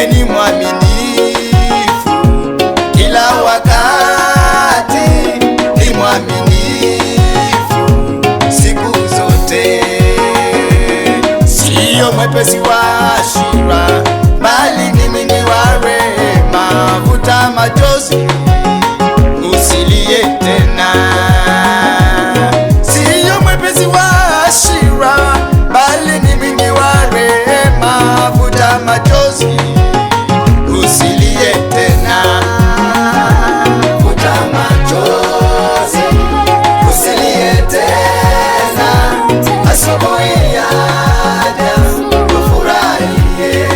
wewe ni mwaminifu kila wakati, ni mwaminifu siku zote. Sio mwepesi wa hasira, bali ni mwingi wa rehema. Futa machozi, usilie tena. Sio mwepesi wa hasira, bali ni mwingi wa rehema. Futa machozi, usilie tena. Futa machozi, usilie tena. Asubuhi yaja ufurahie.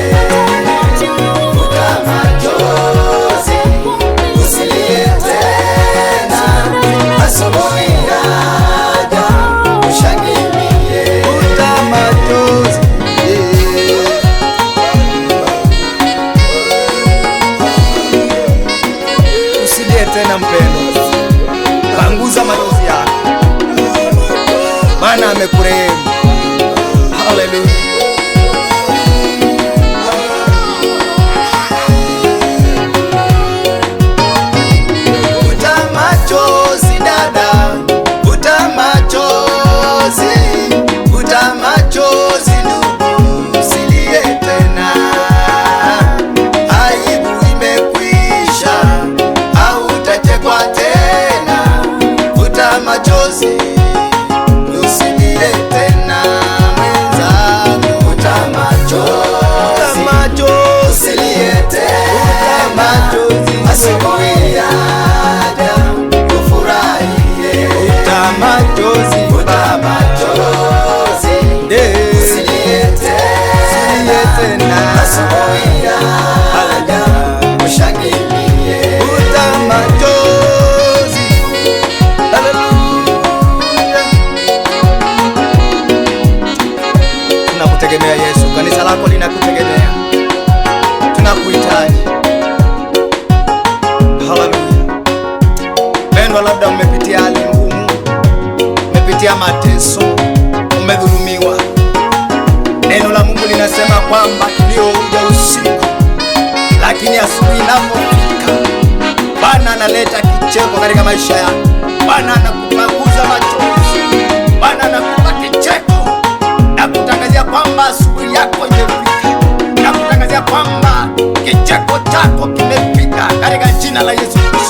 Futa machozi, usilie tena. Asubuhi yaja ushangilie. Futa machozi, usilie tena mpendo, panguza machozi yako, Bwana amekurehemu. Haleluya. Futa machozi dada, futa machozi, futa machozi ndugu, usilie tena. Aibu imekwisha, hautachekwa tena. Futa machozi, usilie tena mwenzangu. Futa machozi, usilie tena. Asubuhi yaja ufurahie. Futa machozi, usilie tena. Asubuhi yaja ushangilie. Futa machozi. Haleluya. Tunakutegemea Yesu, kanisa lako linakutegemea, tunakuhitaji. Haleluya. Pendwa, labda umepitia hali ngumu, umepitia mateso, umedhulumiwa. Neno la Mungu linasema kwamba kilio huja usiku, lakini asubuhi inapofika Bwana analeta kicheko katika maisha yako. Bwana anakupanguza machozi, Bwana anakupa kicheko na kutangazia kwamba asubuhi yako imefika, na kutangazia kwamba kicheko chako kimefika katika jina la Yesu Kristo.